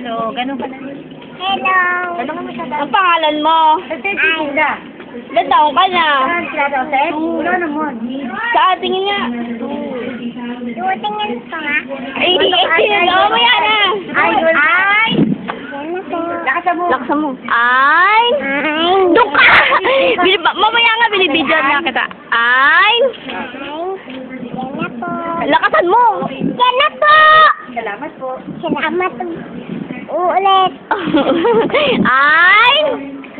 Hello, ganun ka na. Hello. Ganun ka masyadong. Ang pangalan mo? Ay. Ilan taong ka na? Wala naman. Saan? Tingin nga. Tingin pa nga. Ay, mamaya na. Ay. Yan na po. Lakasan mo. Laksan mo. Ay! Doon ka! Mamaya nga, binibidyan na kita. Ay! Yan na po. Lakasan mo! Yan na po. Salamat po. Salamat. Uulit. Ay!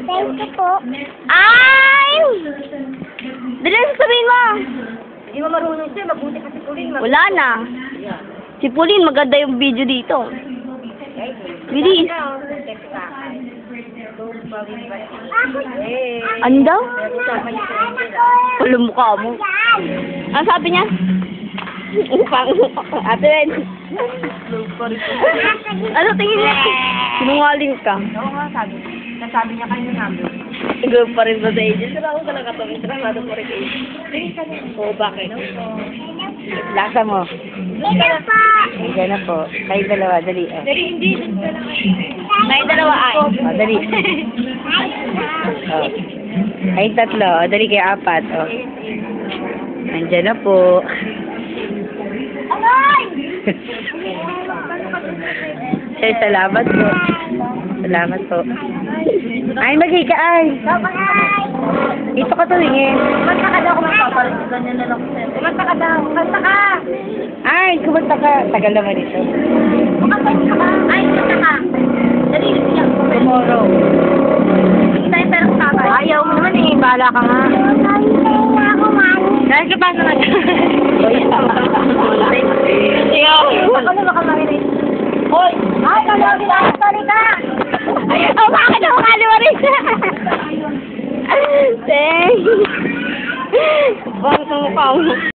Thank you po. Ay! Dali, sasabihin mo. Hindi mo marunong siya. Mabuti kasi kulin. Wala na. Si Pauline, maganda yung video dito. Bilis. Ano daw? Wala mukha mo. Ano sabi niya? Ate Ren. Ano tingin niya? Sinungaling ka. Oo nga, sabi. Nasabi niya kayo namin. Ikaw pa rin ba sa agent? Pero ako talaga ito. Tramado po rin kayo. Oo, bakit? Lasa mo. Yan na po. Diyan na po. Kayo dalawa, dali. Dali, hindi. Tayo dalawa ay. Oh, dali. Oh. Ay, tatlo. Oh, dali kayo apat. Oh. Andiyan na po. Sir, salamat po. Salamat po. Ay, mag-hika ay. Dito ka tumingin. Kumanta ka daw, kumanta ka. Ganyan na lang. Kumanta ka daw, kumanta ka. Ay, kumanta ka. Tagal naman ito. Kumanta ka. Ay, kumanta ka. Dali, siya. Tomorrow. Hindi tayo pero sabay. Ayaw mo naman eh. Bahala ka nga. Dahil ka pa naman. Ikaw. Ako na baka marinig. Hoy! Ay, kalawin na! Sorry ka! Oh, bakit ako kaliwarin? Thanks. Bang sa mukha mo.